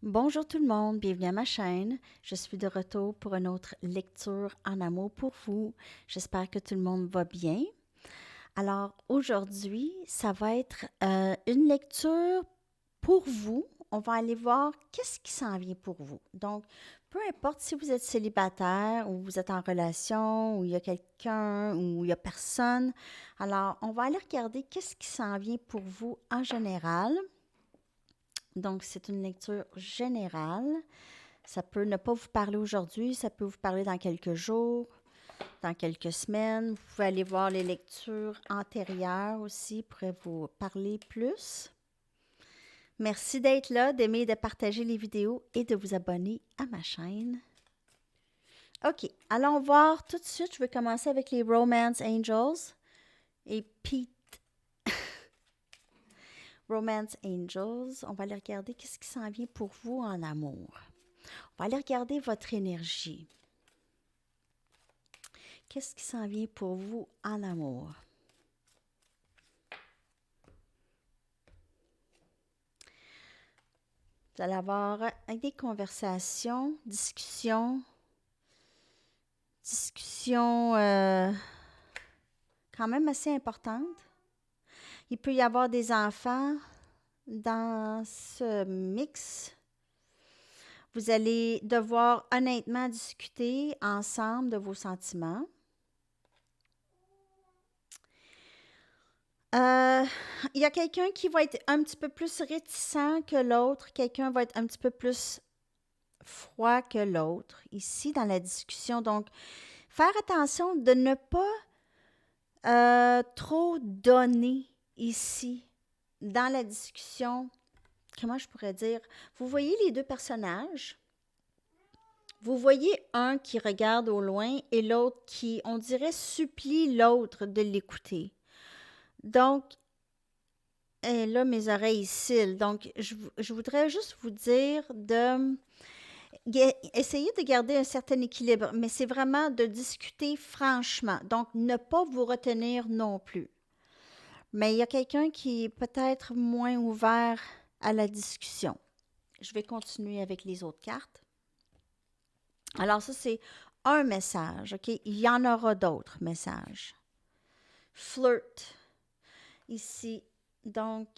Bonjour tout le monde, bienvenue à ma chaîne. Je suis de retour pour une autre lecture en amour pour vous. J'espère que tout le monde va bien. Alors aujourd'hui, ça va être une lecture pour vous. On va aller voir qu'est-ce qui s'en vient pour vous. Donc, peu importe si vous êtes célibataire ou vous êtes en relation ou il y a quelqu'un ou il y a personne. Alors, on va aller regarder qu'est-ce qui s'en vient pour vous en général. Donc, c'est une lecture générale. Ça peut ne pas vous parler aujourd'hui, ça peut vous parler dans quelques jours, dans quelques semaines. Vous pouvez aller voir les lectures antérieures aussi, pourraient vous parler plus. Merci d'être là, d'aimer et de partager les vidéos et de vous abonner à ma chaîne. OK, allons voir tout de suite. Je vais commencer avec les Romance Angels et Pete. Romance Angels, on va aller regarder qu'est-ce qui s'en vient pour vous en amour. On va aller regarder votre énergie. Qu'est-ce qui s'en vient pour vous en amour? Vous allez avoir des conversations, discussions quand même assez importantes. Il peut y avoir des enfants dans ce mix. Vous allez devoir honnêtement discuter ensemble de vos sentiments. Il y a quelqu'un qui va être un petit peu plus réticent que l'autre, quelqu'un va être un petit peu plus froid que l'autre ici dans la discussion. Donc, faire attention de ne pas trop donner ici dans la discussion. Comment je pourrais dire? Vous voyez les deux personnages. Vous voyez un qui regarde au loin et l'autre qui, on dirait, supplie l'autre de l'écouter. Donc, et là, mes oreilles cillent. Donc, je voudrais juste vous dire de essayer de garder un certain équilibre, mais c'est vraiment de discuter franchement. Donc, ne pas vous retenir non plus. Mais il y a quelqu'un qui est peut-être moins ouvert à la discussion. Je vais continuer avec les autres cartes. Alors, ça, c'est un message, OK? Il y en aura d'autres messages. Flirt, ici. Donc,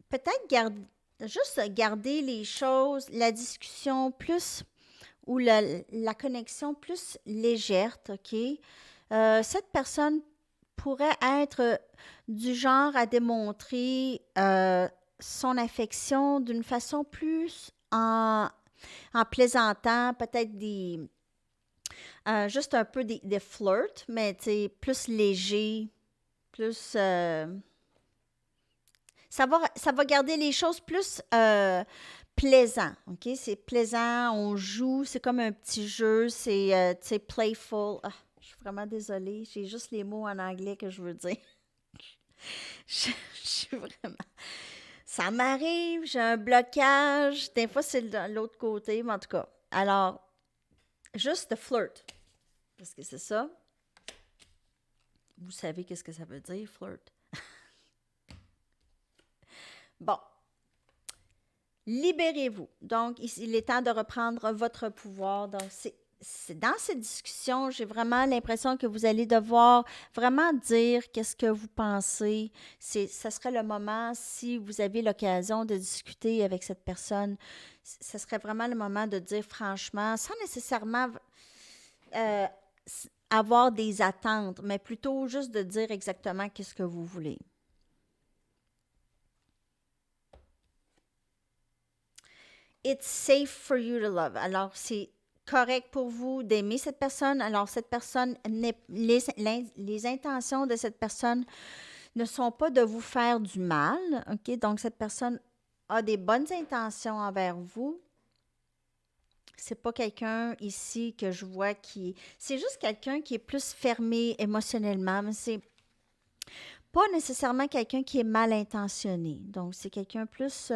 peut-être juste garder les choses, la discussion plus ou la connexion plus légère, OK? Cette personne pourrait être du genre à démontrer son affection d'une façon plus en plaisantant, peut-être juste un peu des flirts, mais plus léger, plus... ça va garder les choses plus plaisant, OK? C'est plaisant, on joue, c'est comme un petit jeu, c'est, playful. Ah, je suis vraiment désolée, j'ai juste les mots en anglais que je veux dire. Je suis vraiment... Ça m'arrive, j'ai un blocage. Des fois, c'est de l'autre côté, mais en tout cas. Alors, juste de flirt. Parce que c'est ça. Vous savez qu'est-ce que ça veut dire, flirt. Bon. Libérez-vous. Donc, il est temps de reprendre votre pouvoir. Donc, c'est dans cette discussion, j'ai vraiment l'impression que vous allez devoir vraiment dire qu'est-ce que vous pensez. Ça serait le moment, si vous avez l'occasion de discuter avec cette personne, ce serait vraiment le moment de dire franchement, sans nécessairement euh, avoir des attentes, mais plutôt juste de dire exactement qu'est-ce que vous voulez. It's safe for you to love. Alors, c'est correct pour vous d'aimer cette personne. Alors, cette personne, les intentions de cette personne ne sont pas de vous faire du mal. OK? Donc, cette personne a des bonnes intentions envers vous. C'est pas quelqu'un ici que je vois qui... C'est juste quelqu'un qui est plus fermé émotionnellement, mais c'est pas nécessairement quelqu'un qui est mal intentionné. Donc, c'est quelqu'un plus...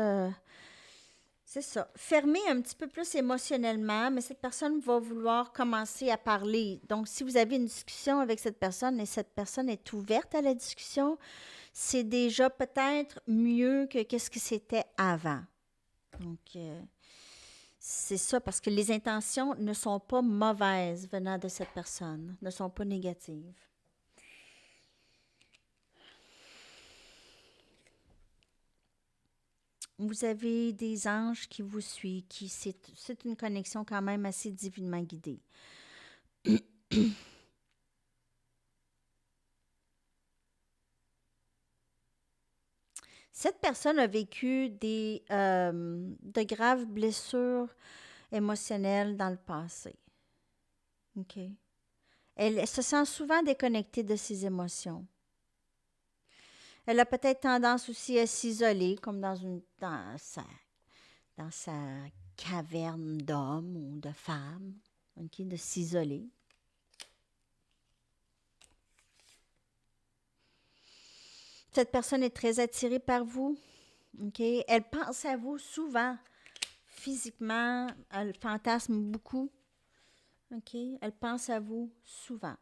c'est ça. Fermé un petit peu plus émotionnellement, mais cette personne va vouloir commencer à parler. Donc, si vous avez une discussion avec cette personne et cette personne est ouverte à la discussion, c'est déjà peut-être mieux que qu'est-ce que c'était avant. Donc, C'est ça, parce que les intentions ne sont pas mauvaises venant de cette personne, ne sont pas négatives. Vous avez des anges qui vous suivent, c'est une connexion quand même assez divinement guidée. Cette personne a vécu de graves blessures émotionnelles dans le passé. OK? Elle se sent souvent déconnectée de ses émotions. Elle a peut-être tendance aussi à s'isoler, comme dans sa caverne d'homme ou de femme, OK? De s'isoler. Cette personne est très attirée par vous. OK? Elle pense à vous souvent, physiquement. Elle fantasme beaucoup. OK? Elle pense à vous souvent.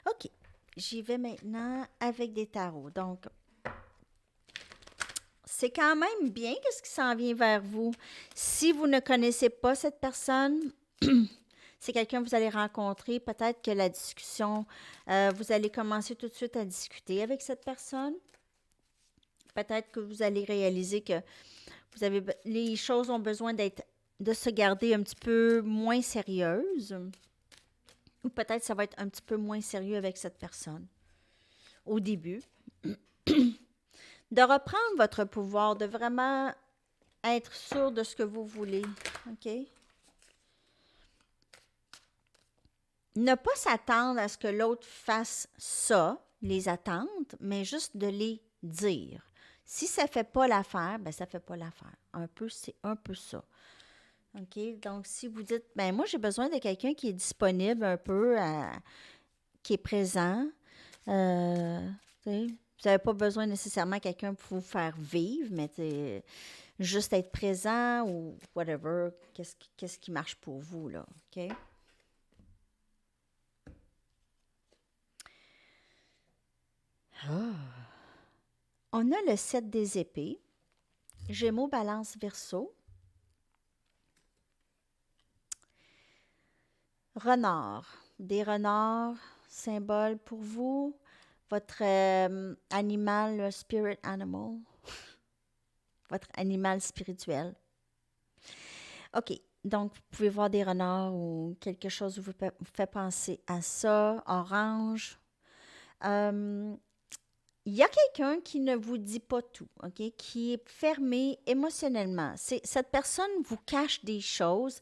OK. J'y vais maintenant avec des tarots. Donc, c'est quand même bien qu'est-ce qui s'en vient vers vous. Si vous ne connaissez pas cette personne, c'est quelqu'un que vous allez rencontrer. Peut-être que la discussion, vous allez commencer tout de suite à discuter avec cette personne. Peut-être que vous allez réaliser que les choses ont besoin de se garder un petit peu moins sérieuses. Ou peut-être ça va être un petit peu moins sérieux avec cette personne au début. De reprendre votre pouvoir, de vraiment être sûr de ce que vous voulez. OK? Ne pas s'attendre à ce que l'autre fasse ça, les attentes, mais juste de les dire. Si ça ne fait pas l'affaire, ben ça ne fait pas l'affaire. C'est un peu ça. OK? Donc, si vous dites, ben moi, j'ai besoin de quelqu'un qui est disponible un peu, qui est présent, vous n'avez pas besoin nécessairement de quelqu'un pour vous faire vivre, mais juste être présent ou whatever, qu'est-ce qui marche pour vous, là, OK? On a le 7 des épées, Gémeaux, Balance, Verseau, Renard. Des renards, symbole pour vous, votre animal, le spirit animal, votre animal spirituel. OK. Donc, vous pouvez voir des renards ou quelque chose qui vous fait penser à ça. Orange. Il y a quelqu'un qui ne vous dit pas tout, OK? Qui est fermé émotionnellement. Cette personne vous cache des choses.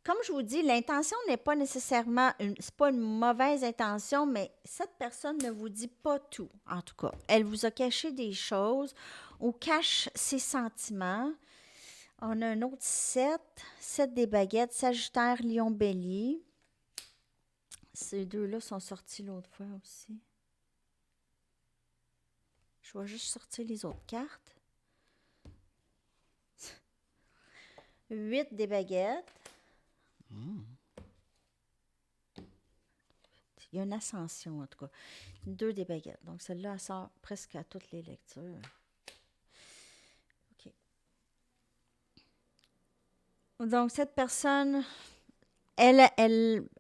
Comme je vous dis, l'intention n'est pas nécessairement c'est pas une mauvaise intention, mais cette personne ne vous dit pas tout, en tout cas. Elle vous a caché des choses ou cache ses sentiments. On a un autre 7 des baguettes, Sagittaire, Lion, Bélier. Ces deux-là sont sortis l'autre fois aussi. Je vais juste sortir les autres cartes. 8 des baguettes. Il y a une ascension, en tout cas. 2 des baguettes. Donc, celle-là, elle sort presque à toutes les lectures. OK. Donc, cette personne, elle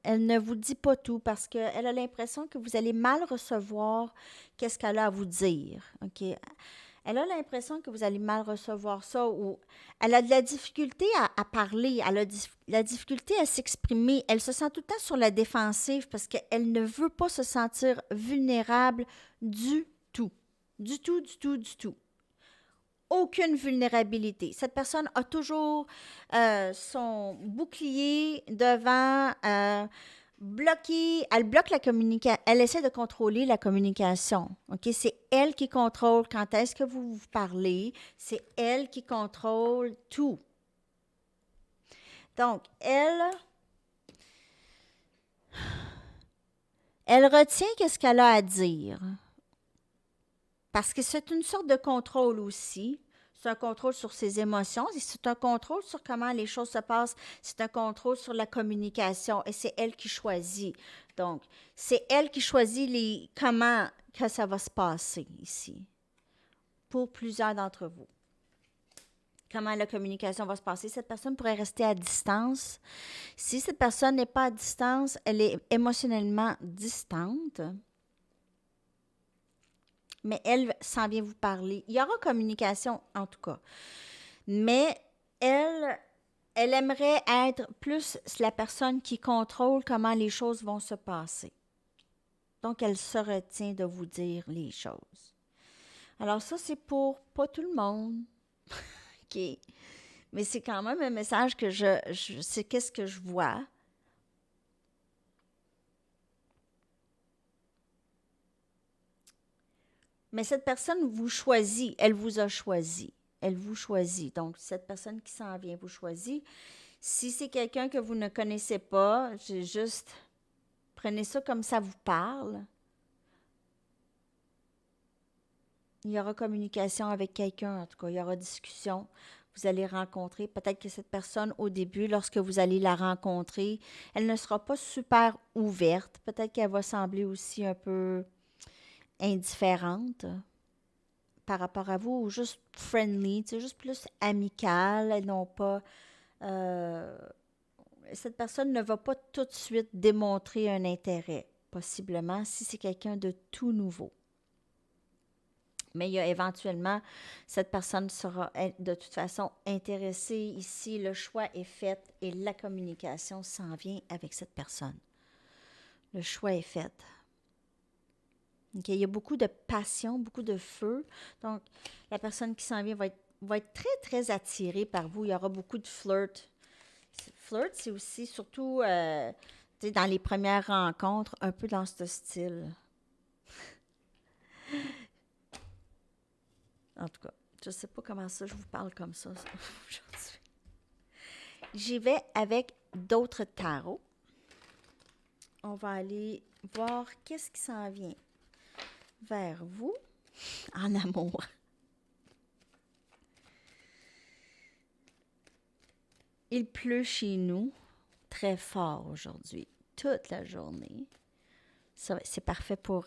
ne vous dit pas tout parce qu'elle a l'impression que vous allez mal recevoir qu'est-ce qu'elle a à vous dire. OK? Elle a l'impression que vous allez mal recevoir ça ou elle a de la difficulté à parler, elle a la difficulté à s'exprimer. Elle se sent tout le temps sur la défensive parce qu'elle ne veut pas se sentir vulnérable du tout. Du tout, du tout, du tout. Aucune vulnérabilité. Cette personne a toujours son bouclier devant, bloqué. Elle bloque la communication. Elle essaie de contrôler la communication. OK? C'est elle qui contrôle quand est-ce que vous vous parlez. C'est elle qui contrôle tout. Donc, elle retient qu'est-ce qu'elle a à dire. Parce que c'est une sorte de contrôle aussi. C'est un contrôle sur ses émotions, c'est un contrôle sur comment les choses se passent, c'est un contrôle sur la communication et c'est elle qui choisit. Donc, c'est elle qui choisit comment que ça va se passer ici pour plusieurs d'entre vous. comment la communication va se passer. Cette personne pourrait rester à distance. Si cette personne n'est pas à distance, elle est émotionnellement distante, mais elle s'en vient vous parler. Il y aura communication en tout cas, mais elle aimerait être plus la personne qui contrôle comment les choses vont se passer. Donc, elle se retient de vous dire les choses. Alors ça, c'est pour pas tout le monde. OK. Mais c'est quand même un message que c'est qu'est-ce que je vois. Mais cette personne vous choisit, elle vous a choisi. Elle vous choisit. Donc, cette personne qui s'en vient vous choisit. Si c'est quelqu'un que vous ne connaissez pas, juste prenez ça comme ça vous parle. Il y aura communication avec quelqu'un, en tout cas, il y aura discussion. Vous allez rencontrer, peut-être que cette personne, au début, lorsque vous allez la rencontrer, elle ne sera pas super ouverte. Peut-être qu'elle va sembler aussi un peu indifférente par rapport à vous, ou juste friendly, juste plus amicale, et non pas... euh, cette personne ne va pas tout de suite démontrer un intérêt, possiblement, si c'est quelqu'un de tout nouveau. Mais il y a éventuellement, cette personne sera de toute façon intéressée. Ici, le choix est fait et la communication s'en vient avec cette personne. Le choix est fait. Okay, il y a beaucoup de passion, beaucoup de feu. Donc, la personne qui s'en vient va être très, très attirée par vous. Il y aura beaucoup de flirt. Flirt, c'est aussi surtout dans les premières rencontres, un peu dans ce style. En tout cas, je ne sais pas comment ça, je vous parle comme ça aujourd'hui. J'y vais avec d'autres tarots. On va aller voir qu'est-ce qui s'en vient vers vous en amour. Il pleut chez nous très fort aujourd'hui, toute la journée. C'est parfait pour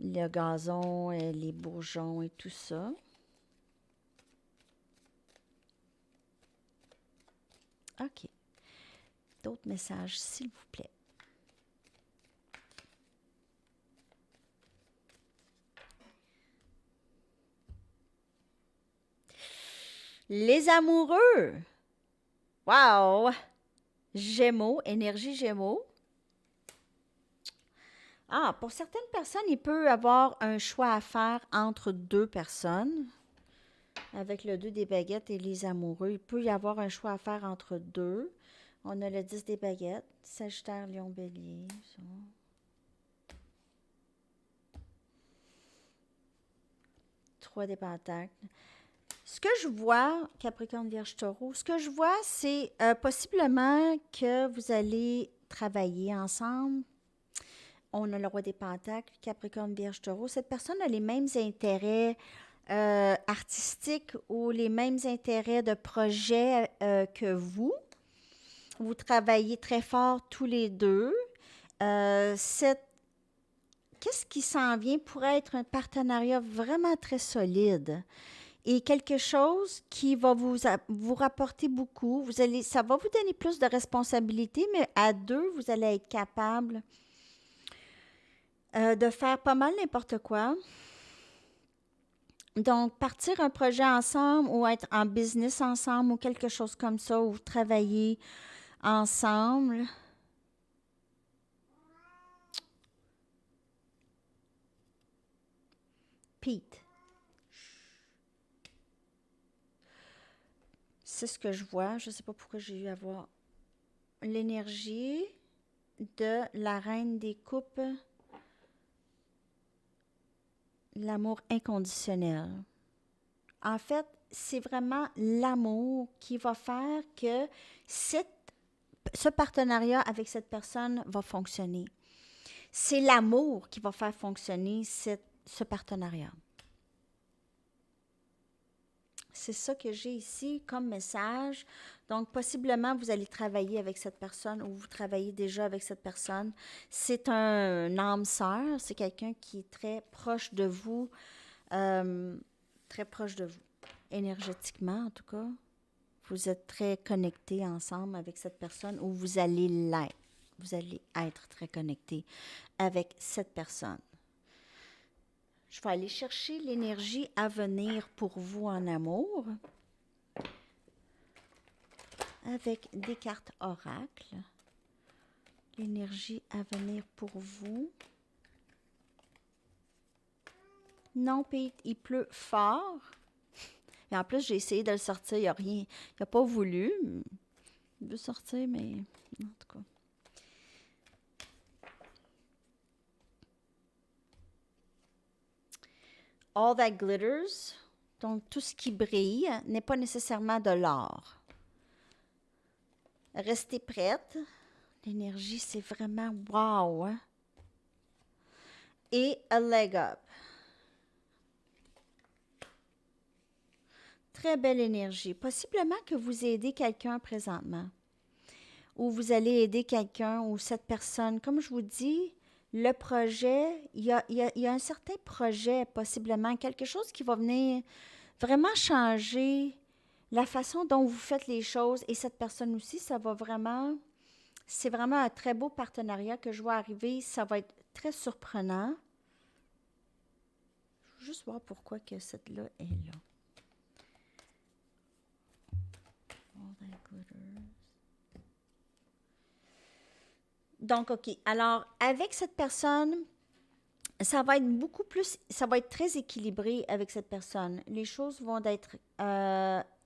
le gazon, les bourgeons et tout ça. OK. D'autres messages, s'il vous plaît. Les amoureux. Wow! Gémeaux, énergie Gémeaux. Ah, pour certaines personnes, il peut y avoir un choix à faire entre deux personnes. Avec le 2 des baguettes et les amoureux, il peut y avoir un choix à faire entre deux. On a le 10 des baguettes, Sagittaire, Lion, Bélier. Ça. 3 des pentacles. Ce que je vois, Capricorne, Vierge, Taureau, ce que je vois, c'est possiblement que vous allez travailler ensemble. On a le roi des pentacles, Capricorne, Vierge, Taureau. Cette personne a les mêmes intérêts artistiques ou les mêmes intérêts de projet que vous. Vous travaillez très fort tous les deux. Qu'est-ce qui s'en vient pourrait être un partenariat vraiment très solide et quelque chose qui va vous rapporter beaucoup. Ça va vous donner plus de responsabilités, mais à deux, vous allez être capable de faire pas mal n'importe quoi. Donc, partir un projet ensemble ou être en business ensemble ou quelque chose comme ça, ou travailler ensemble. Pete. C'est ce que je vois. Je ne sais pas pourquoi j'ai eu à voir l'énergie de la reine des coupes. L'amour inconditionnel. En fait, c'est vraiment l'amour qui va faire que ce partenariat avec cette personne va fonctionner. C'est l'amour qui va faire fonctionner ce partenariat. C'est ça que j'ai ici comme message. Donc, possiblement, vous allez travailler avec cette personne ou vous travaillez déjà avec cette personne. C'est un âme sœur, c'est quelqu'un qui est très proche de vous, très proche de vous. énergétiquement en tout cas. Vous êtes très connectés ensemble avec cette personne ou vous allez l'être. Vous allez être très connectés avec cette personne. Je vais aller chercher l'énergie à venir pour vous en amour avec des cartes oracles. L'énergie à venir pour vous. Non, Pete, il pleut fort. Et en plus, j'ai essayé de le sortir, il n'a rien. Il n'a pas voulu. Il veut sortir, mais en tout cas. All that glitters, donc tout ce qui brille, n'est pas nécessairement de l'or. Restez prête. L'énergie, c'est vraiment wow. Hein? Et a leg up. Très belle énergie. Possiblement que vous aidez quelqu'un présentement. Ou vous allez aider quelqu'un ou cette personne. Comme je vous dis, le projet, il y a un certain projet, possiblement, quelque chose qui va venir vraiment changer la façon dont vous faites les choses. Et cette personne aussi, ça va vraiment... C'est vraiment un très beau partenariat que je vois arriver. Ça va être très surprenant. Je vais juste voir pourquoi que cette-là est là. Donc, OK. Alors, avec cette personne, ça va être beaucoup plus, ça va être très équilibré avec cette personne. Les choses vont être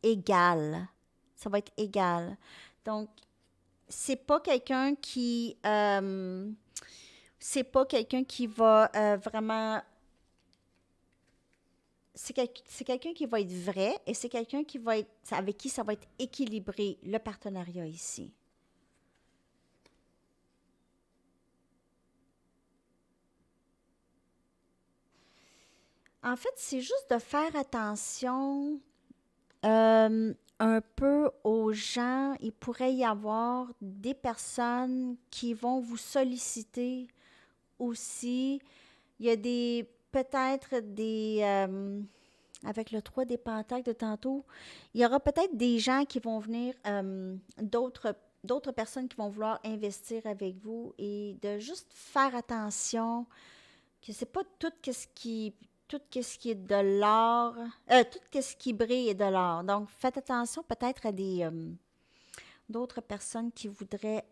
égales. Ça va être égal. Donc, c'est pas quelqu'un qui va vraiment... C'est quelqu'un qui va être vrai et c'est quelqu'un qui va être avec qui ça va être équilibré, le partenariat ici. En fait, c'est juste de faire attention un peu aux gens. Il pourrait y avoir des personnes qui vont vous solliciter aussi. Il y a peut-être des, avec le 3 des pentacles de tantôt, il y aura peut-être des gens qui vont venir, d'autres personnes qui vont vouloir investir avec vous et de juste faire attention que c'est pas tout ce qui est de l'or, tout ce qui brille est de l'or. Donc, faites attention peut-être à d'autres personnes qui voudraient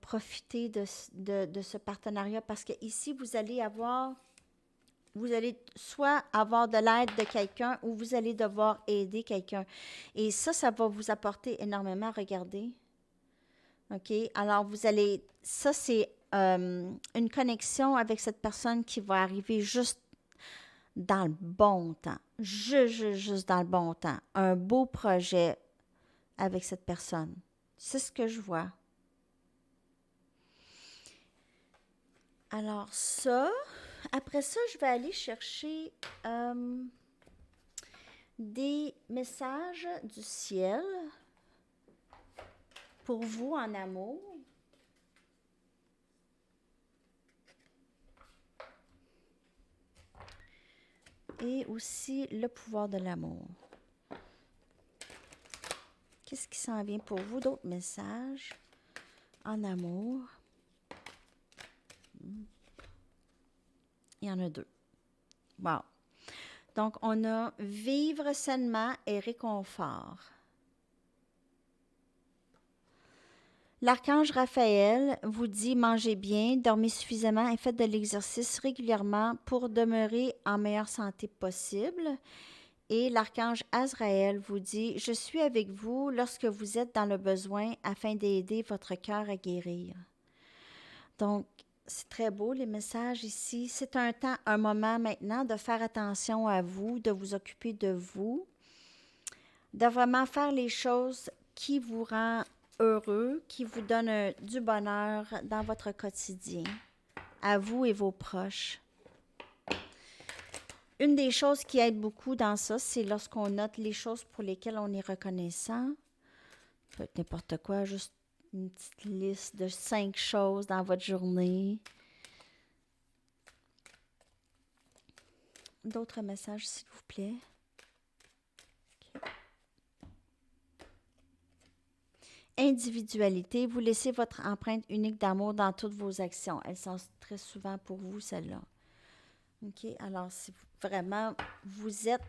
profiter de ce partenariat parce que ici, vous allez soit avoir de l'aide de quelqu'un ou vous allez devoir aider quelqu'un. Et ça va vous apporter énormément. Regardez. OK? Alors, ça, c'est une connexion avec cette personne qui va arriver juste dans le bon temps. Juste dans le bon temps. Un beau projet avec cette personne. C'est ce que je vois. Alors ça, après ça, je vais aller chercher des messages du ciel pour vous en amour. Et aussi le pouvoir de l'amour. Qu'est-ce qui s'en vient pour vous? D'autres messages en amour. Il y en a 2. Wow. Donc, on a vivre sainement et réconfort. L'archange Raphaël vous dit mangez bien, dormez suffisamment et faites de l'exercice régulièrement pour demeurer en meilleure santé possible. Et l'archange Azraël vous dit je suis avec vous lorsque vous êtes dans le besoin afin d'aider votre cœur à guérir. Donc, c'est très beau les messages ici. C'est un moment maintenant de faire attention à vous, de vous occuper de vous, de vraiment faire les choses qui vous rendent heureux, qui vous donnent du bonheur dans votre quotidien, à vous et vos proches. Une des choses qui aide beaucoup dans ça, c'est lorsqu'on note les choses pour lesquelles on est reconnaissant. Peut être n'importe quoi, juste une petite liste de 5 choses dans votre journée. D'autres messages, s'il vous plaît. individualité. Vous laissez votre empreinte unique d'amour dans toutes vos actions. Elle sort très souvent pour vous, celle-là. OK? Alors, si vraiment, vous êtes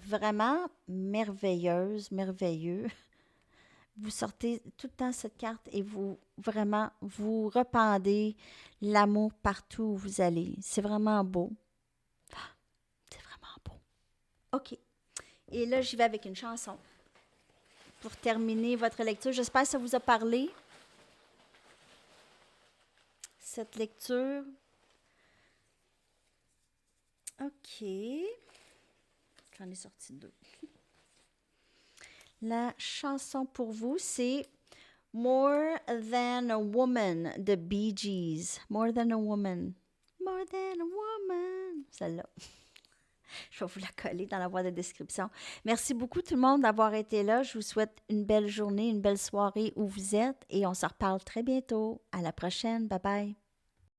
vraiment merveilleuse, merveilleux. Vous sortez tout le temps cette carte et vous, vraiment, vous rependez l'amour partout où vous allez. C'est vraiment beau. C'est vraiment beau. OK. Et là, j'y vais avec une chanson pour terminer votre lecture. J'espère que ça vous a parlé, cette lecture. OK. J'en ai sorti deux. La chanson pour vous, c'est More Than a Woman de Bee Gees. More Than a Woman. More Than a Woman. Celle-là. Je vais vous la coller dans la boîte de description. Merci beaucoup tout le monde d'avoir été là. Je vous souhaite une belle journée, une belle soirée où vous êtes et on se reparle très bientôt. À la prochaine. Bye bye.